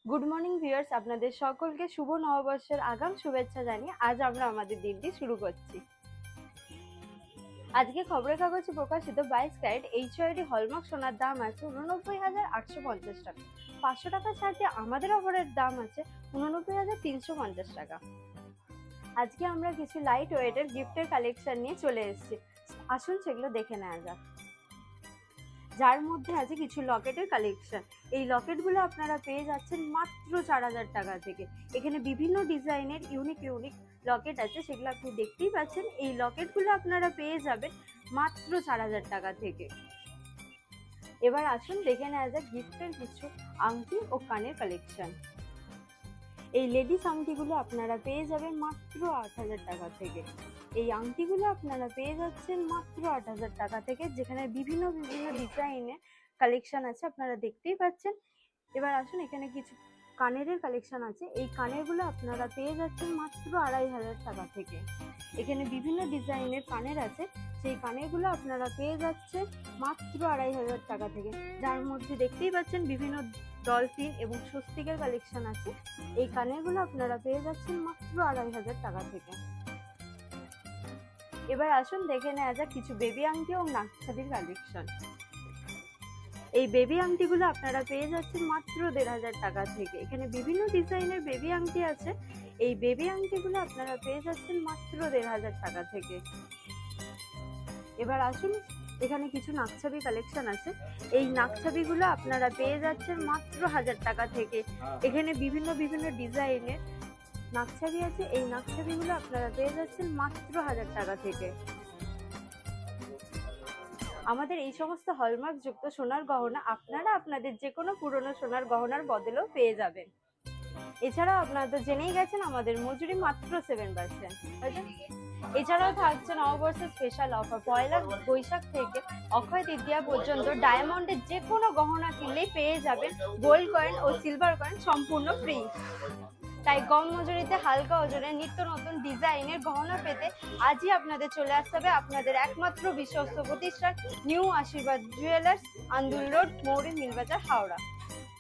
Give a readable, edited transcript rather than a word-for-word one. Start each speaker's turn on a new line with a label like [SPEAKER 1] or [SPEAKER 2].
[SPEAKER 1] Good morning viewers, আপনাদের সকলকে শুভ নববর্ষের আগাম শুভেচ্ছা জানিয়ে আজ আমরা আমাদের দিনটি শুরু করছি। আজকে খবরের কাগজে প্রকাশিত 22 ক্যারেট এইচওআইডি হলমার্ক সোনার দাম আছে 89,850 টাকা। 500 টাকা ছাড় দিয়ে আমাদের অফারের দাম আছে 89,350 টাকা। আজকে আমরা কিছু লাইট ওয়েটের গিফটের কালেকশন নিয়ে চলে এসেছি, আসুন সেগুলো দেখে নেওয়া যাক। যার মধ্যে আছে কিছু লকেটের কালেকশন। এই লকেটগুলো আপনারা পেয়ে যাচ্ছেন মাত্র 4,000 টাকা থেকে। এখানে বিভিন্ন ডিজাইনের ইউনিক লকেট আছে, সেগুলো আপনি দেখতেই পাচ্ছেন। এই লকেটগুলো আপনারা পেয়ে যাবেন মাত্র 4,000 টাকা থেকে। এবার আসুন দেখে নেওয়া যাক গিফটের কিছু আংটি ও কানের কালেকশন। এই লেডিস আংটিগুলো আপনারা পেয়ে যাবেন মাত্র 8,000 টাকা থেকে। এই আংটিগুলো আপনারা পেয়ে যাচ্ছেন মাত্র 8,000 টাকা থেকে, যেখানে বিভিন্ন ডিজাইনের কালেকশন আছে, আপনারা দেখতেই পাচ্ছেন। এবার আসুন এখানে কিছু কানের কালেকশন আছে। এই কানেরগুলো আপনারা পেয়ে যাচ্ছেন মাত্র 2,500 টাকা থেকে। এখানে বিভিন্ন ডিজাইনের কানের আছে, সেই কানেরগুলো আপনারা পেয়ে যাচ্ছেন মাত্র 2,500 টাকা থেকে। যার মধ্যে দেখতেই পাচ্ছেন বিভিন্ন ডলফিন এবং স্বস্তিকের কালেকশন আছে। এই কানেরগুলো আপনারা পেয়ে যাচ্ছেন মাত্র 2,500 টাকা থেকে। এবার আসুন দেখে নেওয়া যাক কিছু বেবি আংটি ও নাকছাবির কালেকশন। এই বেবি আংটিগুলো আপনারা পেয়ে যাচ্ছেন মাত্র 1,500 টাকা থেকে। এখানে বিভিন্ন ডিজাইনের বেবি আংটি আছে। এই বেবি আংটিগুলো আপনারা পেয়ে যাচ্ছেন মাত্র 1,500 টাকা থেকে। এবার আসুন এখানে কিছু নাকছাবি কালেকশন আছে। এই নাকছাবিগুলো আপনারা পেয়ে যাচ্ছেন মাত্র 1,000 টাকা থেকে। এখানে বিভিন্ন ডিজাইনের নাকছাবি আছে। এই নাকছাবিগুলো আপনারা পেয়ে যাচ্ছেন মাত্র 1,000 টাকা থেকে। আমাদের এই সমস্ত হলমার্ক যুক্ত সোনার গহনা আপনারা আপনাদের যে কোনো পুরনো সোনার গহনার বদলেও পেয়ে যাবেন। এছাড়াও আপনারা তো জেনেই গেছেন আমাদের মজুরি মাত্র 7%। এছাড়াও থাকছে নববর্ষের স্পেশাল অফার। পয়লা বৈশাখ থেকে অক্ষয় তৃতীয়া পর্যন্ত ডায়মন্ডের যে কোনো গহনা কিনলেই পেয়ে যাবেন গোল্ড কয়েন ও সিলভার কয়েন সম্পূর্ণ ফ্রি। তাই কম মজুরিতে হালকা ওজনের নিত্য নতুন ডিজাইনের গহনা পেতে আজই আপনাদের চলে আসতে হবে আপনাদের একমাত্র বিশ্বস্ত প্রতিষ্ঠান নিউ আশীর্বাদ জুয়েলার্স, আন্দুল রোড, মৌরি, মিলবাজার, হাওড়া।